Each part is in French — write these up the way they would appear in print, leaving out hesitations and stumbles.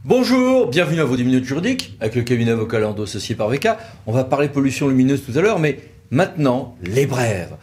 Bonjour, bienvenue à vos 10 minutes juridiques avec le cabinet avocat Lando associé par VK. On va parler pollution lumineuse tout à l'heure, mais maintenant, les brèves.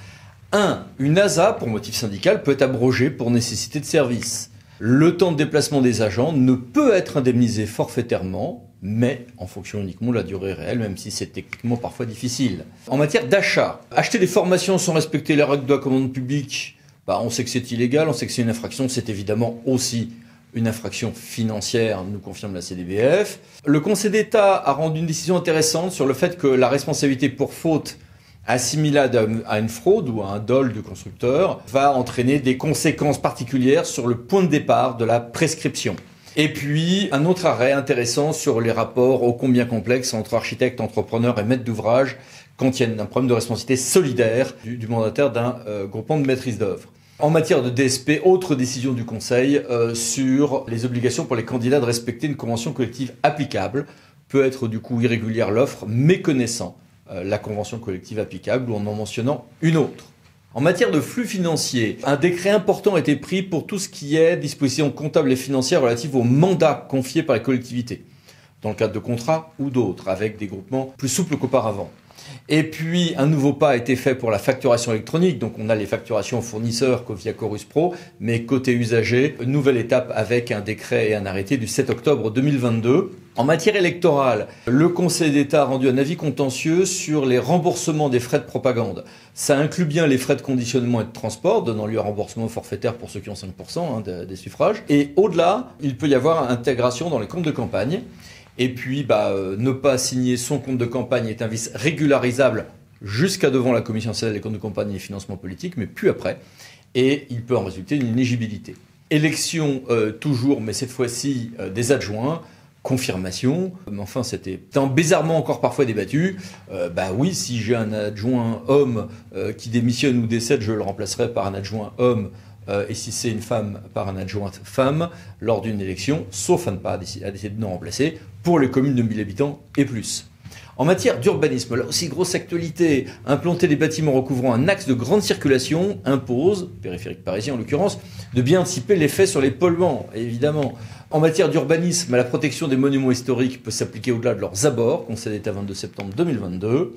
1. Une ASA pour motif syndical peut être abrogée pour nécessité de service. Le temps de déplacement des agents ne peut être indemnisé forfaitairement, mais en fonction uniquement de la durée réelle, même si c'est techniquement parfois difficile. En matière d'achat, acheter des formations sans respecter les règles de la commande publique, on sait que c'est illégal, on sait que c'est une infraction, c'est évidemment aussi une infraction financière, nous confirme la CDBF. Le Conseil d'État a rendu une décision intéressante sur le fait que la responsabilité pour faute assimilable à une fraude ou à un dol du constructeur va entraîner des conséquences particulières sur le point de départ de la prescription. Et puis, un autre arrêt intéressant sur les rapports ô combien complexes entre architectes, entrepreneurs et maîtres d'ouvrage quand il y a un problème de responsabilité solidaire du mandataire d'un groupement de maîtrise d'œuvre. En matière de DSP, autre décision du Conseil sur les obligations pour les candidats de respecter une convention collective applicable. Peut être du coup irrégulière l'offre, méconnaissant la convention collective applicable ou en mentionnant une autre. En matière de flux financiers, un décret important a été pris pour tout ce qui est dispositions comptables et financières relatives aux mandats confiés par les collectivités, dans le cadre de contrats ou d'autres, avec des groupements plus souples qu'auparavant. Et puis, un nouveau pas a été fait pour la facturation électronique. Donc, on a les facturations fournisseurs via Chorus Pro, mais côté usager, une nouvelle étape avec un décret et un arrêté du 7 octobre 2022. En matière électorale, le Conseil d'État a rendu un avis contentieux sur les remboursements des frais de propagande. Ça inclut bien les frais de conditionnement et de transport, donnant lieu à remboursement forfaitaire pour ceux qui ont 5% des suffrages. Et au-delà, il peut y avoir intégration dans les comptes de campagne. Et puis, ne pas signer son compte de campagne est un vice régularisable jusqu'à devant la Commission nationale des comptes de campagne et des financements politiques, mais plus après. Et il peut en résulter une inéligibilité. Élection toujours, mais cette fois-ci des adjoints. Confirmation. Mais enfin, c'était bizarrement encore parfois débattu. Oui, si j'ai un adjoint homme qui démissionne ou décède, je le remplacerai par un adjoint homme. Et si c'est une femme, par un adjoint femme, lors d'une élection, sauf à ne pas décider de non remplacer, pour les communes de 1000 habitants et plus. En matière d'urbanisme, là aussi grosse actualité, implanter des bâtiments recouvrant un axe de grande circulation impose, périphérique parisien en l'occurrence, de bien anticiper l'effet sur les polluants, évidemment. En matière d'urbanisme, la protection des monuments historiques peut s'appliquer au-delà de leurs abords, Conseil d'État 22 septembre 2022.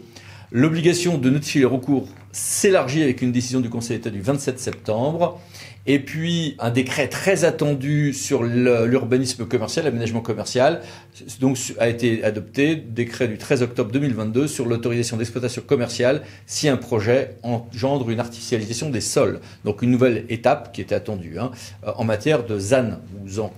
L'obligation de notifier les recours s'élargit avec une décision du Conseil d'État du 27 septembre. Et puis, un décret très attendu sur l'urbanisme commercial, l'aménagement commercial, donc a été adopté, décret du 13 octobre 2022 sur l'autorisation d'exploitation commerciale si un projet engendre une artificialisation des sols. Donc une nouvelle étape qui était attendue en matière de ZAN ou ZAN.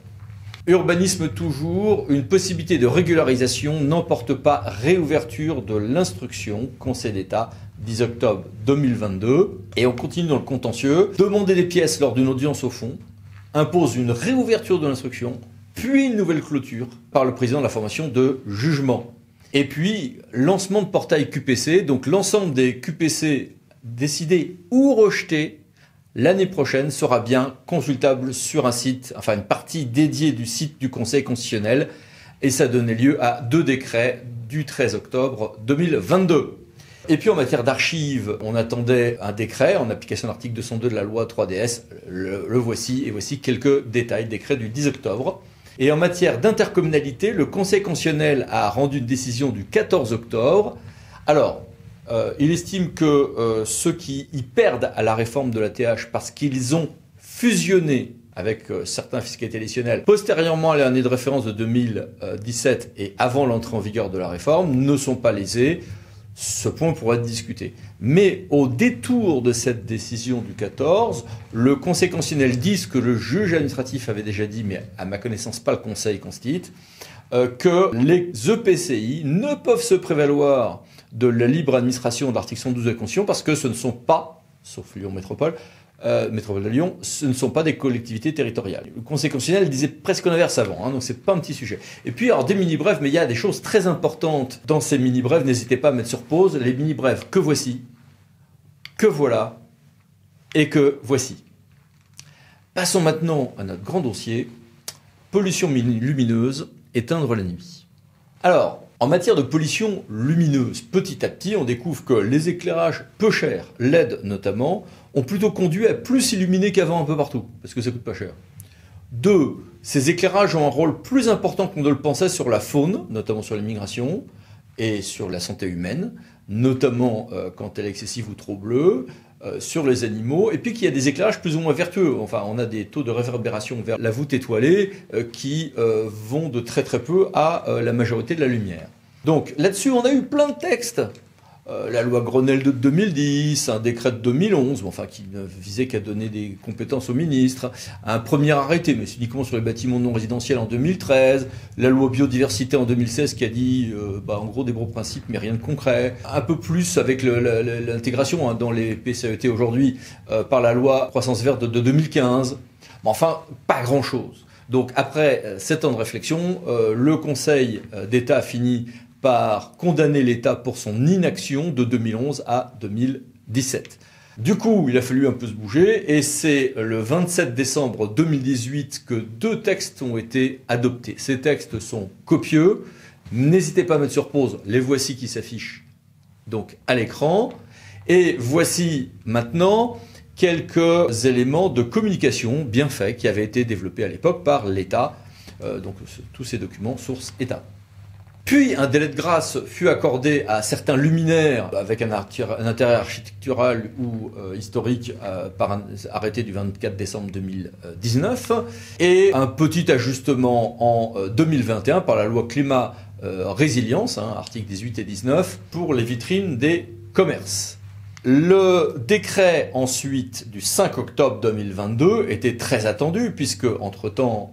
Urbanisme toujours, une possibilité de régularisation n'emporte pas réouverture de l'instruction, Conseil d'État, 10 octobre 2022. Et on continue dans le contentieux. Demander des pièces lors d'une audience au fond impose une réouverture de l'instruction, puis une nouvelle clôture par le président de la formation de jugement. Et puis, lancement de portail QPC, donc l'ensemble des QPC décidés ou rejetés l'année prochaine sera bien consultable sur un site, enfin une partie dédiée du site du Conseil constitutionnel, et ça donnait lieu à 2 décrets du 13 octobre 2022. Et puis en matière d'archives, on attendait un décret en application de l'article 202 de la loi 3DS, le voici, et voici quelques détails, décret du 10 octobre. Et en matière d'intercommunalité, le Conseil constitutionnel a rendu une décision du 14 octobre. Alors, il estime que ceux qui y perdent à la réforme de la TH parce qu'ils ont fusionné avec certains fiscalités additionnelles postérieurement à l'année de référence de 2017 et avant l'entrée en vigueur de la réforme ne sont pas lésés. Ce point pourrait être discuté. Mais au détour de cette décision du 14, le Conseil constitutionnel dit ce que le juge administratif avait déjà dit, mais à ma connaissance pas le Conseil constitue, que les EPCI ne peuvent se prévaloir de la libre administration de l'article 112 de la Constitution parce que ce ne sont pas, sauf Lyon Métropole, Métropole de Lyon, ce ne sont pas des collectivités territoriales. Le Conseil constitutionnel disait presque l'inverse avant, donc c'est pas un petit sujet. Et puis, alors des mini-brèves, mais il y a des choses très importantes dans ces mini-brèves, n'hésitez pas à mettre sur pause, les mini-brèves que voici, que voilà, et que voici. Passons maintenant à notre grand dossier, pollution lumineuse, éteindre la nuit. Alors, en matière de pollution lumineuse, petit à petit, on découvre que les éclairages peu chers, LED notamment, ont plutôt conduit à plus illuminer qu'avant un peu partout, parce que ça coûte pas cher. Deux, ces éclairages ont un rôle plus important qu'on ne le pensait sur la faune, notamment sur l'immigration et sur la santé humaine, notamment quand elle est excessive ou trop bleue, sur les animaux, et puis qu'il y a des éclairages plus ou moins vertueux. Enfin, on a des taux de réverbération vers la voûte étoilée qui vont de très très peu à la majorité de la lumière. Donc là-dessus, on a eu plein de textes. La loi Grenelle de 2010, un décret de 2011, enfin, qui ne visait qu'à donner des compétences au ministre, un premier arrêté, mais c'est uniquement sur les bâtiments non résidentiels en 2013, la loi biodiversité en 2016 qui a dit, en gros, des beaux principes, mais rien de concret, un peu plus avec l'intégration dans les PCAET aujourd'hui par la loi croissance verte de 2015, mais enfin, pas grand-chose. Donc après 7 ans de réflexion, le Conseil d'État a fini par condamner l'État pour son inaction de 2011 à 2017. Du coup, il a fallu un peu se bouger et c'est le 27 décembre 2018 que 2 textes ont été adoptés. Ces textes sont copieux. N'hésitez pas à mettre sur pause. Les voici qui s'affichent donc à l'écran. Et voici maintenant quelques éléments de communication bien faits qui avaient été développés à l'époque par l'État. Donc tous ces documents, source État. Puis un délai de grâce fut accordé à certains luminaires avec un intérêt architectural ou historique par un arrêté du 24 décembre 2019 et un petit ajustement en 2021 par la loi climat résilience, articles 18 et 19, pour les vitrines des commerces. Le décret ensuite du 5 octobre 2022 était très attendu puisque entre-temps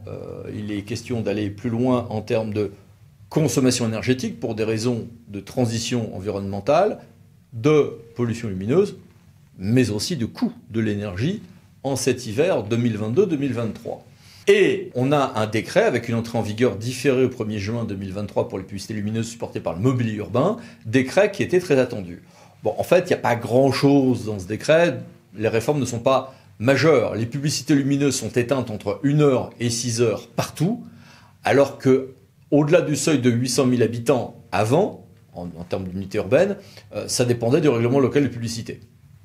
il est question d'aller plus loin en termes de consommation énergétique pour des raisons de transition environnementale, de pollution lumineuse, mais aussi de coût de l'énergie en cet hiver 2022-2023. Et on a un décret avec une entrée en vigueur différée au 1er juin 2023 pour les publicités lumineuses supportées par le mobilier urbain, décret qui était très attendu. Bon, en fait, il n'y a pas grand-chose dans ce décret, les réformes ne sont pas majeures. Les publicités lumineuses sont éteintes entre 1h et 6h partout, alors que au-delà du seuil de 800 000 habitants avant, en termes d'unité urbaine, ça dépendait du règlement local de publicité.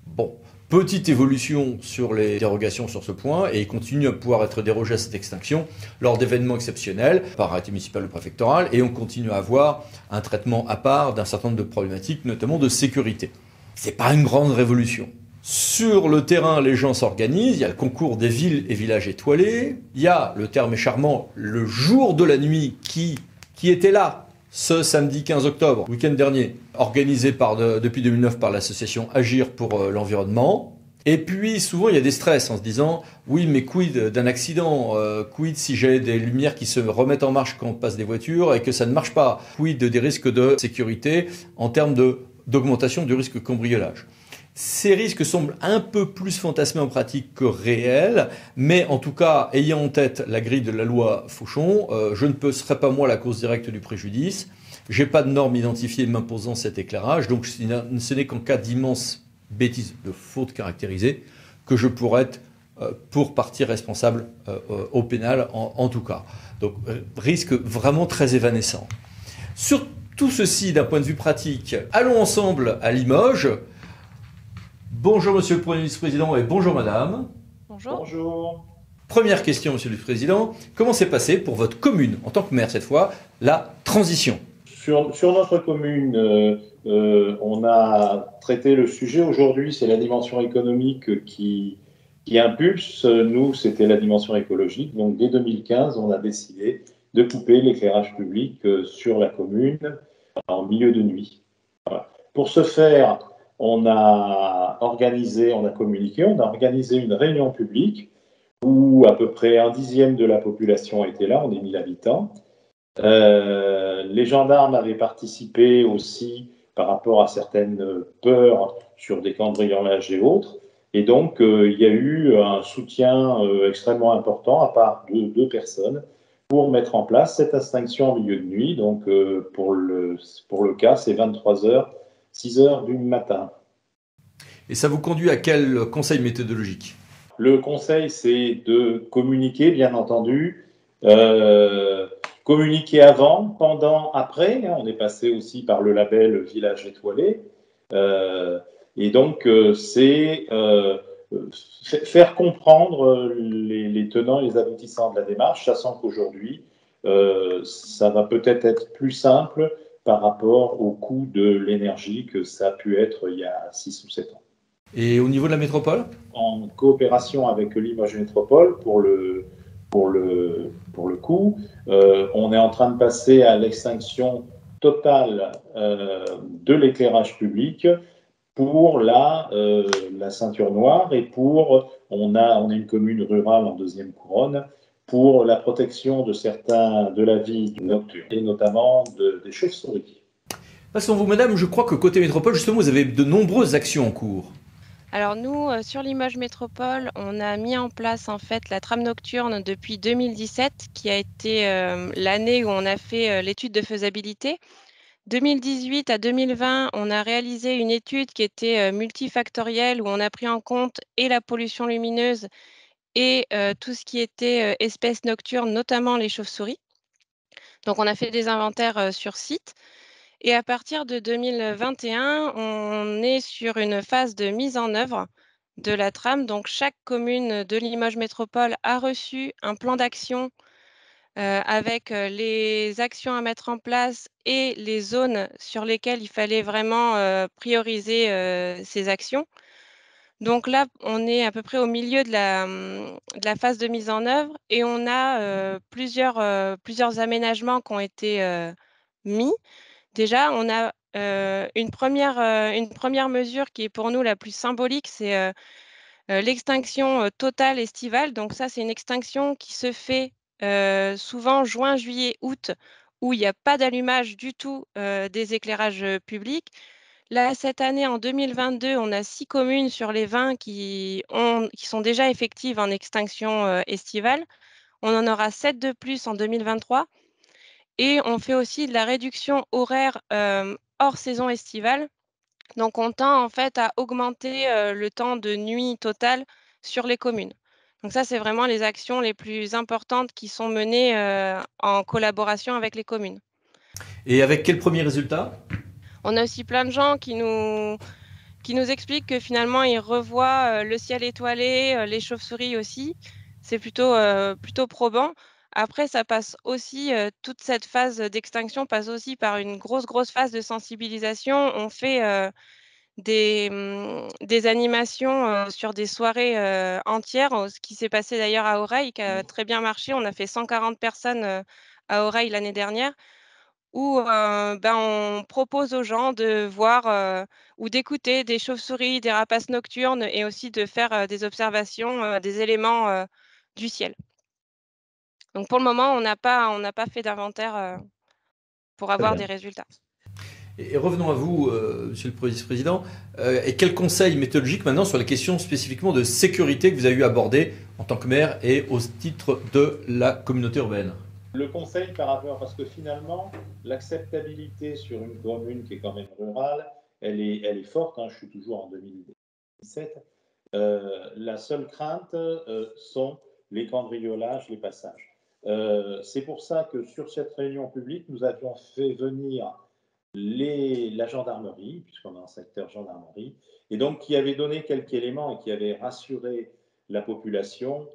Bon, petite évolution sur les dérogations sur ce point, et il continue à pouvoir être dérogé à cette extinction lors d'événements exceptionnels, par arrêté municipal ou préfectoral, et on continue à avoir un traitement à part d'un certain nombre de problématiques, notamment de sécurité. C'est pas une grande révolution. Sur le terrain, les gens s'organisent, il y a le concours des villes et villages étoilés, il y a, le terme est charmant, le jour de la nuit qui était là, ce samedi 15 octobre, week-end dernier, organisé depuis 2009 par l'association Agir pour l'environnement. Et puis souvent il y a des stress en se disant « oui mais quid d'un accident, quid si j'ai des lumières qui se remettent en marche quand on passe des voitures et que ça ne marche pas, quid des risques de sécurité en termes d'augmentation du risque cambriolage ». Ces risques semblent un peu plus fantasmés en pratique que réels, mais en tout cas, ayant en tête la grille de la loi Fauchon, je ne serai pas moi la cause directe du préjudice. J'ai pas de norme identifiée m'imposant cet éclairage, donc ce n'est qu'en cas d'immense bêtise, de faute caractérisée, que je pourrais être pour partie responsable au pénal en tout cas. Donc risque vraiment très évanescent. Sur tout ceci d'un point de vue pratique, allons ensemble à Limoges. Bonjour Monsieur le Premier vice-président et bonjour Madame. Bonjour. Bonjour. Première question Monsieur le Président, comment s'est passé pour votre commune, en tant que maire cette fois, la transition ? Sur notre commune, on a traité le sujet. Aujourd'hui, c'est la dimension économique qui impulse. Nous, c'était la dimension écologique. Donc, dès 2015, on a décidé de couper l'éclairage public sur la commune en milieu de nuit. Voilà. Pour ce faire, on a communiqué, on a organisé une réunion publique où à peu près 1/10 de la population était là, on est 1000 habitants. Les gendarmes avaient participé aussi par rapport à certaines peurs sur des cambriolages et autres. Et donc, il y a eu un soutien extrêmement important à part de 2 personnes pour mettre en place cette extinction en milieu de nuit. Donc, pour le cas, c'est 23h, 6h du matin. Et ça vous conduit à quel conseil méthodologique ? Le conseil, c'est de communiquer, bien entendu. Communiquer avant, pendant, après. On est passé aussi par le label Village étoilé. Et donc, c'est faire comprendre les tenants et les aboutissants de la démarche, sachant qu'aujourd'hui, ça va peut-être être plus simple par rapport au coût de l'énergie que ça a pu être il y a 6 ou 7 ans. Et au niveau de la métropole? En coopération avec Limoges Métropole pour le coup, on est en train de passer à l'extinction totale de l'éclairage public pour la ceinture noire et on a une commune rurale en deuxième couronne pour la protection de la vie nocturne et notamment des chauves-souris. Passons-vous, madame, je crois que côté métropole, justement, vous avez de nombreuses actions en cours. Alors nous, sur Limoges Métropole, on a mis en place en fait la trame nocturne depuis 2017, qui a été l'année où on a fait l'étude de faisabilité. 2018 à 2020, on a réalisé une étude qui était multifactorielle, où on a pris en compte et la pollution lumineuse et tout ce qui était espèces nocturnes, notamment les chauves-souris. Donc on a fait des inventaires sur site. Et à partir de 2021, on est sur une phase de mise en œuvre de la trame. Donc, chaque commune de Limoges Métropole a reçu un plan d'action avec les actions à mettre en place et les zones sur lesquelles il fallait vraiment prioriser ces actions. Donc là, on est à peu près au milieu de la phase de mise en œuvre et on a plusieurs aménagements qui ont été mis. Déjà, on a une première mesure qui est pour nous la plus symbolique, c'est l'extinction totale estivale. Donc ça, c'est une extinction qui se fait souvent juin, juillet, août, où il n'y a pas d'allumage du tout des éclairages publics. Là, cette année, en 2022, on a 6 communes sur les 20 qui sont déjà effectives en extinction estivale. On en aura 7 de plus en 2023. Et on fait aussi de la réduction horaire hors saison estivale. Donc, on tend en fait à augmenter le temps de nuit total sur les communes. Donc ça, c'est vraiment les actions les plus importantes qui sont menées en collaboration avec les communes. Et avec quel premier résultat? On a aussi plein de gens qui nous expliquent que finalement, ils revoient le ciel étoilé, les chauves-souris aussi. C'est plutôt probant. Après, ça passe aussi, toute cette phase d'extinction passe aussi par une grosse phase de sensibilisation. On fait des animations sur des soirées entières, ce qui s'est passé d'ailleurs à Aureil, qui a très bien marché. On a fait 140 personnes à Aureil l'année dernière, où on propose aux gens de voir ou d'écouter des chauves-souris, des rapaces nocturnes et aussi de faire des observations des éléments du ciel. Donc pour le moment, on n'a pas fait d'inventaire pour avoir des résultats. Et revenons à vous, Monsieur le Vice-président. Et quels conseils méthodologiques maintenant sur les questions spécifiquement de sécurité que vous avez eu à aborder en tant que maire et au titre de la communauté urbaine? Le conseil par rapport, parce que finalement, l'acceptabilité sur une commune qui est quand même rurale, elle est forte. Je suis toujours en 2017. La seule crainte sont les cambriolages, les passages. C'est pour ça que sur cette réunion publique, nous avions fait venir la gendarmerie, puisqu'on est en secteur gendarmerie, et donc qui avait donné quelques éléments et qui avait rassuré la population.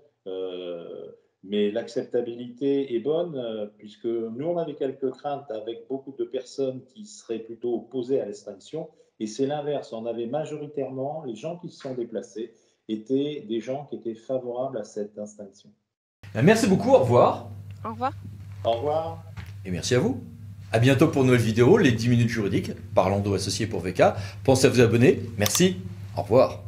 Mais l'acceptabilité est bonne, puisque nous, on avait quelques craintes avec beaucoup de personnes qui seraient plutôt opposées à l'extinction, et c'est l'inverse. On avait majoritairement, les gens qui se sont déplacés étaient des gens qui étaient favorables à cette extinction. Merci beaucoup, au revoir. Au revoir. Au revoir. Et merci à vous. À bientôt pour une nouvelle vidéo, les 10 minutes juridiques, par Lando Associés pour VK. Pensez à vous abonner. Merci. Au revoir.